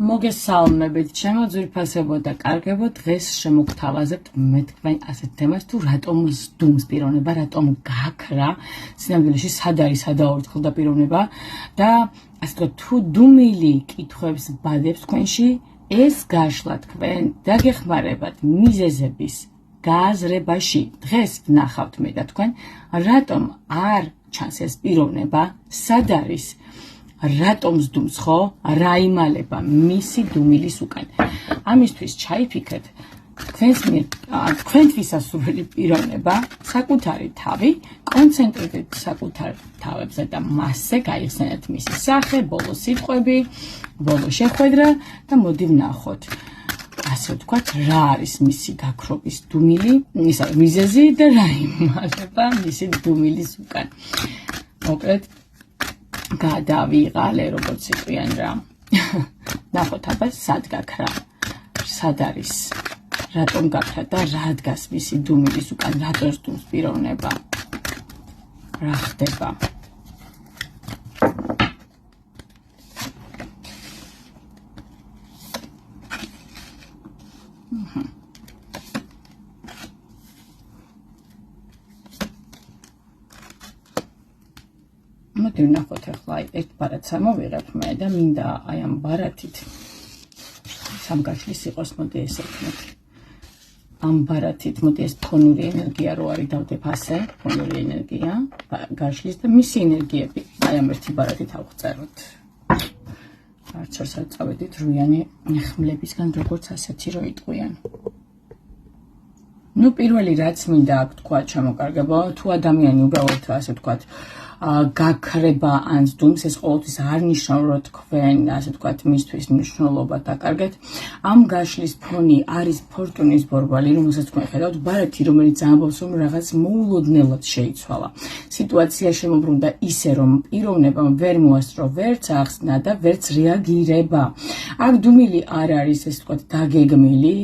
მოგესალმებით, ჩემო ძვირფასებო და კარგებო, დღეს შემოგთავაზებთ მე თქვენ ასეთ თემას, თუ რატომ სდუმს პიროვნება, რატომ გაქრა, სინამდვილეში სად არის სადაორთხილ და პიროვნება და ასე ვთქვათ, თუ დუმილი კითხვებს ბადებს თქვენში, ეს გაშლა თქვენ დაგეხმარებათ მიზეზების გააზრებაში. დღეს ვნახავთ მე და თქვენ, რატომ არ ჩანს ეს პიროვნება, სად არის, რატომ სდუმს ხო, რა იმალება მისი დუმილის უკან. ამისთვის ჩაიფიქრეთ თქვენთვის ასურველი პიროვნება, საკუთარი თავი, კონცენტრირდეთ საკუთარ თავებზე და მასზე გაიხსენეთ მისი სახე, ბოლო სიტყვები, ბოლო შეხვედრა და მოდი ვნახოთ. ასე ვთქვათ, რა არის მისი გაქრობის დუმილი, მიზეზი და რა იმალება მისი დუმილის უკან. მოკლედ გადავიღალე, როგორც იყვიან რა. ნახოთ აბა სად გაქრა, სად არის, რატომ გაქრა და რა დგას მისი დუმილის უკან, რატომ სდუმს პიროვნება, რა ხდება. მოდი ვნახოთ ახლა ერთ ბარათს ამოვიღებ მე და მინდა აი ამ ბარათით სამგაშლის იყოს, მოდი ესე ვქნათ. ამ ბარათით მოდი ეს ფონური ენერგია რო არის დავდებ ასე, ფონური ენერგია გაშლის და მისი ენერგიები აი ამ ერთი ბარათით ავღწეროთ. არც არ წავედით რუიანი ხმლებისგან, როგორც ასეთი რო იტყვიან. ნუ პირველი რაც მინდა აქ თქვა, ჩამოკარგებო, თუ ადამიანი უბრალოდ ასე ვთქვათ გაქრება ან სდუმს, ეს ყოველთვის არ ნიშნავს, რომ თქვენ ასე ვთქვათ მისთვის მნიშვნელობა დაკარგეთ. ამ გაშლის ფონი არის ფორტუნის ბორბალი, რომელსაც თქვენ ხედავთ, ბარათი, რომელიც ამბობს, რომ რაღაც მოულოდნელად შეიცვალა. სიტუაცია შემოbrunდა ისე, რომ პიროვნებამ ვერ მოასწრო ვერც ახსნა და ვერც რეაგირება. აქ დუმილი არ არის, ესე ვთქვათ, დაგეგმილი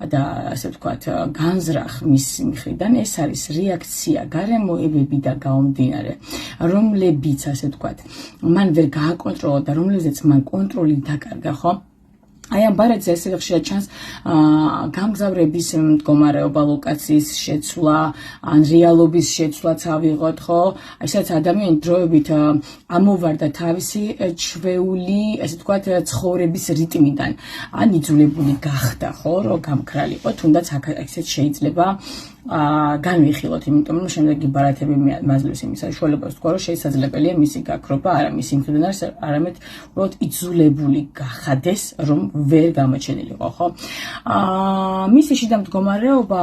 და ასე ვთქვათ, განზრახ მისი მხრიდან, ეს არის რეაქცია გარემოებებიდან გამომდინარე, რომლებიც ასე ვთქვათ, მან ვერ გააკონტროლა და რომლებზეც მან კონტროლი დაკარგა, ხო? აი ამ ბარათზე ასევე ხშირად ჩანს გამგზავრების მდგომარეობა, ლოკაციის შეცვლა, ან რეალობის შეცვლაც ავიღოთ, ხო? აი სადაც ადამიანი დროებით ამოვარდა თავისი ჩვეული, ასე ვთქვათ, ცხოვრების რიტმიდან, ან იძულებული გახდა, ხო, რომ გამქრალიყო, თუნდაც აქეთ შეიძლება განვიხილოთ, იმიტომ რომ შემდეგი ბარათები მაძლევს იმის საშუალებას თქვა, რომ შესაძლებელია მისი გაქრობა არა მისი მხრიდან არის, არამედ უბრალოდ იძულებული გახადეს, რომ ვერ გამოჩენილიყო, ხო? მისი შიდა მდგომარეობა,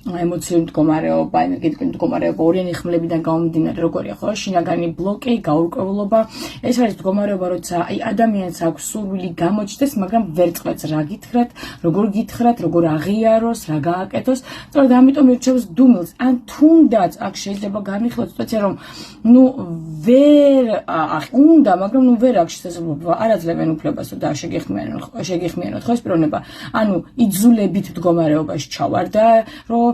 ემოციური მდგომარეობა, ენერგეტიკული მდგომარეობა, ორიანი ხმლებიდან გამომდინარე, როგორია, ხო? შინაგანი ბლოკი, გაურკვევლობა, ეს არის მდგომარეობა, როცა აი ადამიანს აქვს სურვილი გამოჩნდეს, მაგრამ ვერ წყვეტს რა გითხრათ, როგორ გითხრათ, როგორ აღიაროს, რა გააკეთოს. სწორედ ამიტომ ირჩევს დუმილს. ან თუნდაც აქ შეიძლება განვიხილოთ სიტუაცია, რომ ნუ ვერ უნდა, მაგრამ ნუ ვერ აქვს შესაძლებლობა, არ აძლევენ უფლებას, რომ შეგეხმიანოთ, ხო, ეს პიროვნება. ანუ იძულებით მდგომარეობაში ჩავარდა, რომ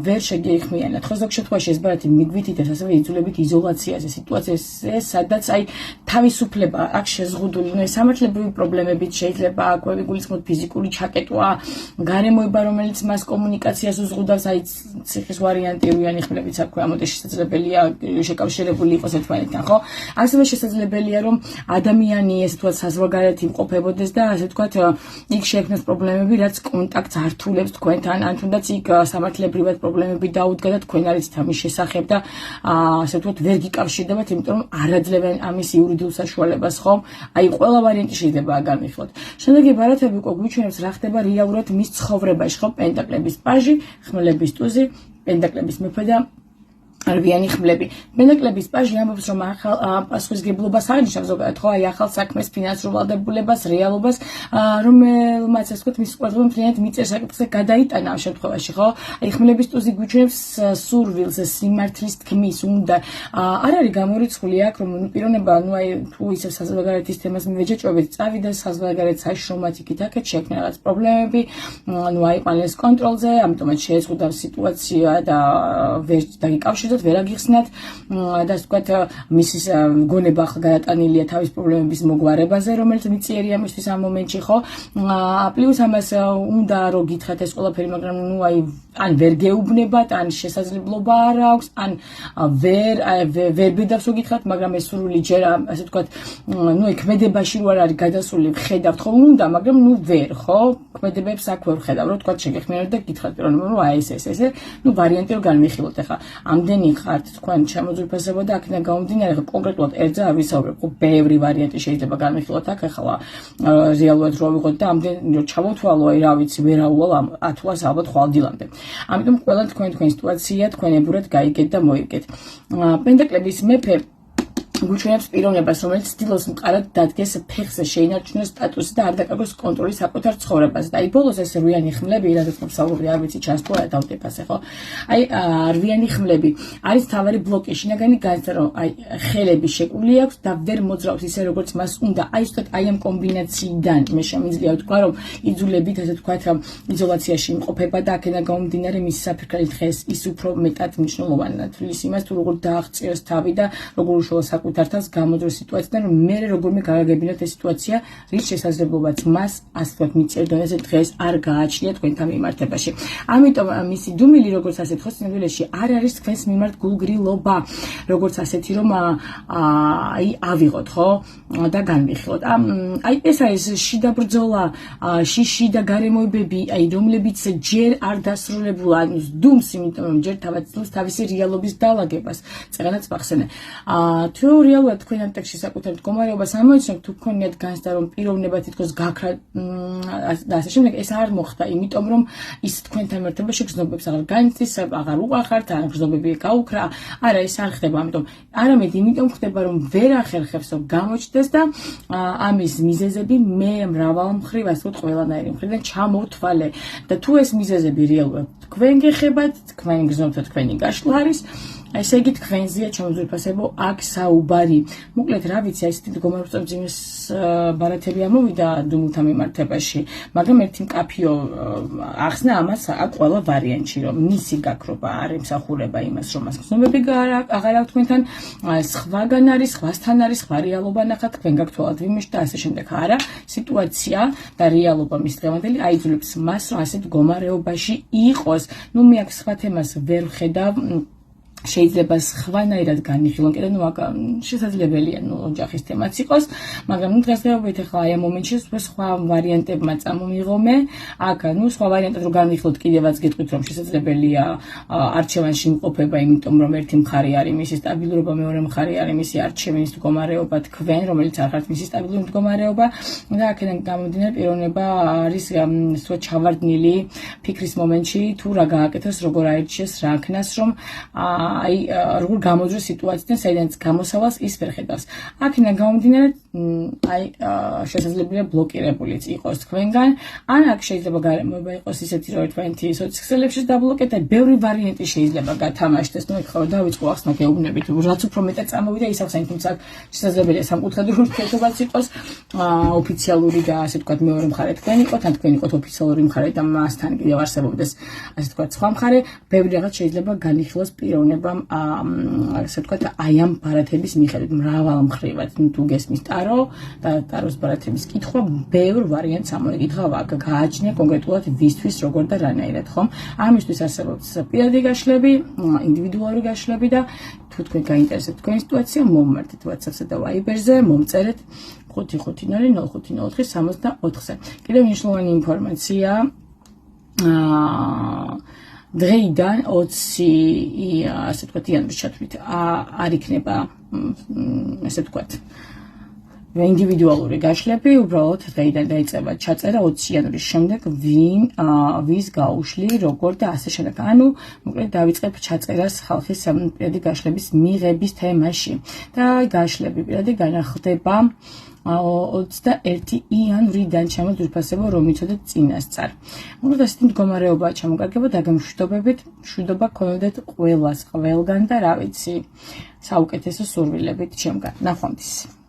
ვერ შეგეხმიანათ. ხო, ზოგ შემთხვევაში ეს ბარათი მიგვითითებს ასევე იძულებით იზოლაციაზე, სიტუაციაზე, სადაც აი თავისუფლება აქ შეზღუდული, ნუ სამართლებრივი პრობლემებით შეიძლება აქ გულისხმობ ფიზიკური ჩაკეტვა, გარემოება, რომელიც მას კომუნიკაციას უზღუდავს, აი ციხის ვარიანტი, რუიანი ხმლებიც აქვე ამოდი შესაძლებელია შეკავშირებული იყოს ერთმანეთთან, ხო? ასევე შესაძლებელია, რომ ადამიანი ესე ვთქვათ საზღვარგარეთ იმყოფებოდეს და ასე ვთქვათ იქ შეექმნას პრობლემები, რაც კონტაქტს ართულებს თქვენთან, ან თუნდაც იქ სამართლებრივად პრობლემები დაუდგა და თქვენ არიცით ამის შესახებ და ასე ვთქვათ ვერ გიკავშირდებათ, იმიტომ რომ არ აძლევენ ამის იურიდიულ საშუალებას, ხო? აი ყველა ვარიანტი შეიძლება განვიხილოთ. შემდეგი ბარათები უკვე გვიჩვენებს რა ხდება რეალურად მის ცხოვრებაში, ხო? პენტაკლების პაჟი, ხმლების ტუზი, პენტაკლების მეფე და რვიანი ხმლები. პენტაკლების პაჟი ამბობს, რომ ახალ პასუხისმგებლობას აღნიშნავს ზოგადად, ხო, აი ახალ საქმეს, ფინანსურ ვალდებულებას, რეალობას, რომელმაც ასე ვთქვათ, მის ყურადღება მთლიანად მიწერ საკითხზე გადაიტანა ამ შემთხვევაში, ხო? აი ხმლების ტუზი გვიჩვენებს სურვილს, სიმართლის თქმის უნდა. არ არის გამორიცხული აქ, რომ პიროვნება, ნუ აი თუ ისე საზღვარგარეთის თემას მივეჯეჭვებით, წავიდა საზღვარგარეთ საშრომად იქით აქეთ შეექმნა რაღაც პრობლემები, ნუ აიყვანეს კონტროლზე, ამიტომაც შეეზღუდა სიტუაცია და ვერ დაგიკავშირდა სერიოზულად ვერ აგიხსნათ და ასე ვთქვათ მისის გონება ახლა გადატანილია თავის პრობლემების მოგვარებაზე, რომელიც მიწიერია მისთვის ამ მომენტში, ხო? პლუს ამას უნდა რომ გითხრათ ეს ყველაფერი, მაგრამ ნუ აი ან ვერ გეუბნებათ, ან შესაძლებლობა არ აქვს, ან ვერ ბედავს რომ გითხრათ, მაგრამ ეს სრული ჯერ ასე ვთქვათ, ნუ ქმედებაში რო არ არის გადასული, ხედავთ ხო უნდა, მაგრამ ნუ ვერ, ხო? ქმედებებს აქ ვერ ხედავ, რომ ვთქვათ შეგეხმიანოთ და გითხრათ პიროვნებურად, რომ აი ესე, ნუ ვარიანტი რომ განვიხილოთ ახლა. ამდენი ხართ თქვენ შემოძვირფასება და აქედან გამომდინარე კონკრეტულად ერთზე არ ვისაუბრებ, ხო? ბევრი ვარიანტი შეიძლება განვიხილოთ აქ ახლა რეალურად რო ვიღოთ და ამდენი რომ ჩავოთვალო, აი რა ვიცი, ვერაუვალ 10 თვას ალბათ ხვალ დილამდე. ამიტომ ყველა თქვენი სიტუაცია თქვენებურად გაიგეთ და მოიგეთ. პენტაკლების მეფე გუჩვენებს პიროვნებას, რომელიც ცდილობს მყარად დადგეს ფეხზე, შეინარჩუნოს სტატუსი და არ დაკარგოს კონტროლი საკუთარ ცხოვრებაზე. და აი ბოლოს ეს რვიანი ხმლები, რადგან ვსაუბრობდი, არ ვიცი ჩანს თუ არა დავტიფასე, ხო? აი რვიანი ხმლები არის თავარი ბლოკი, შინაგანი განცდა, რომ აი ხელები შეკრული აქვს და ვერ მოძრაობს ისე როგორც მას უნდა. აი ზუსტად აი ამ კომბინაციიდან მე შემიძლია ვთქვა, რომ იძულებით, ასე ვთქვათ, იზოლაციაში იმყოფება და აქედან გამომდინარე მისი საფრთხელი დღეს ის უფრო მეტად მნიშვნელოვანია თulis იმას, თუ როგორ დააღწიოს თავი და როგორ უშუალო საკუთართავს გამოდროს სიტუაციიდან, რომ მე როგორმე გავაგებინოთ ეს სიტუაცია, რის შესაძლებლობაც მას ასე ვთქვათ მიწიერ დონეზე დღეს არ გააჩნია თქვენთან მიმართებაში. ამიტომ მისი დუმილი, როგორც ასეთ ხო სინამდვილეში არ არის თქვენს მიმართ გულგრილობა, როგორც ასეთი, რომ აი ავიღოთ, ხო? და განვიხილოთ. აი ეს არის შიდა ბრძოლა, შიში და გარემოებები, აი რომლებიც ჯერ არ დასრულებულა, ანუ დუმს, იმიტომ რომ ჯერ თავისი რეალობის დაალაგებას წერანაც მახსენე. თუ რეალურად თქვენ ამ ტექსტში საკუთარ მდგომარეობას ამოიცნობთ, თუ გქონიათ განცდა, რომ პიროვნება თითქოს გაქრა და ასე შემდეგ, ეს არ მოხდა, იმიტომ რომ ის თქვენთან მიმართებაში გრძნობებს აღარ განიცდის, აღარ უყახართ, ან გრძნობები გაუქრა. არა, ეს არ ხდება, ამიტომ არამედ იმიტომ ხდება, რომ ვერ ახერხებს, რომ გამოჩნდეს და ამის მიზეზები მე მრავალ მხრივ, ასე ვთქვათ, ყველანაირი მხრიდან ჩამოვთვალე. და თუ ეს მიზეზები რეალურად თქვენ გეხებათ, თქვენ გრძნობთ, თქვენი გაშლა არის, ესე იგი თქვენზეა შემოძვირფასებო აქ საუბარი. მოკლედ რა ვიცი, ესეთი მდგომარეობის წამძიმის ბარათები ამოვიდა დუმილთან მიმართებაში, მაგრამ ერთი მკაფიო ახსნა ამას აქ ყველა ვარიანტში, რომ მისი გაქრობა არ ემსახურება იმას, რომ მას გრძნობები აღარ აქვს თქვენთან, სხვაგან არის, სხვასთან არის, სხვა რეალობა ნახათ, თქვენ გაქვთ ვიმეში და ასე შემდეგ. არა, სიტუაცია და რეალობა მის დღევანდელი აიძულებს მას, რომ ასეთ მდგომარეობაში იყოს. ნუ მე აქ სხვა თემას ვერ ვხედავ, შეიძლება სხვანაირად განიხილონ, კიდევ ნუ აქ შესაძლებელია ნუ ოჯახის თემაც იყოს, მაგრამ ნუ დღესდღეობით ახლა აი ამ მომენტში სხვა ვარიანტებმა წამომიღო მე, აქ ნუ სხვა ვარიანტად რო განიხილოთ, კიდევაც გეტყვით, რომ შესაძლებელია არჩევანში იმყოფება, იმიტომ რომ ერთი მხარე არის მისი სტაბილურობა, მეორე მხარე არის მისი არჩევნის მდგომარეობა, თქვენ, რომელიც არ ხართ მისი სტაბილური მდგომარეობა და აქედან გამომდინარე პიროვნება არის სხვა ჩავარდნილი ფიქრის მომენტში, თუ რა გააკეთოს, როგორ აირჩიოს, რა აქნას, რომ აი როგორ გამოდროს სიტუაციიდან, საიდანაც გამოსავალს ის ვერ ხედავს. აქედან გამომდინარე, აი შესაძლებელია ბლოკირებულიც იყოს თქვენგან, ან აქ შეიძლება გარემოება იყოს ისეთი, რომ ერთმანეთი სოციქსელებში დაბლოკეთ და ბევრი ვარიანტი შეიძლება გათამაშდეს. ნუ ეხლა დავიწყო ახსნა გეუბნებით, რაც უფრო მეტად წამოვიდა ის ახსნა, თუმცა შესაძლებელია სამკუთხედური ურთიერთობაც იყოს, ოფიციალური და ასე ვთქვათ მეორე მხარე თქვენ იყოთ, ან თქვენ იყოთ ოფიციალური მხარე და მასთან კიდევ არსებობდეს ასე ვთქვათ სხვა მხარე, ბევრი რაღაც შეიძლება განიხილოს პიროვნებამ, ასე ვთქვათ, აი ამ ბარათების მიხედვით მრავალ მხრივად, თუ გესმის ტარო და ტაროს ბარათების კითხვა, ბევრ ვარიანტს ამოეკითხა აქ გააჩნია კონკრეტულად ვისთვის, როგორ და რანაირად, ხომ? ამისთვის არსებობს პირადი გაშლები, ინდივიდუალური გაშლები და თუ თქვენ გაინტერესებთ თქვენი სიტუაცია, მომმართეთ WhatsApp-ზე და Viber-ზე, მომწერეთ 550-0504-64-ზე. კიდევ მნიშვნელოვანი ინფორმაცია, დღეიდან 20 ასე ვთქვათ იანვრის ჩათვლით არ იქნება ასე ვთქვათ ინდივიდუალური გაშლები, უბრალოდ დღეიდან დაიწყება ჩაწერა 20 იანვრის შემდეგ ვის გაუშვი, როგორ და ასე შემდეგ. ანუ მოკლედ დავიწყებ ჩაწერას ხალხის პირადი გაშლების მიღების თემაში და გაშლები პირადი განახლდება 21 იანვრიდან შემოძვირფასებო, რომ იცოდეთ წინასწარ. მოკლედ ასეთი მდგომარეობა ჩამოგარგება დაგემშვიდობებით, მშვიდობა გქონოდეთ ყველას, ყველგან და რა ვიცი, საუკეთესო სურვილებით ჩემგან. ნახვამდის.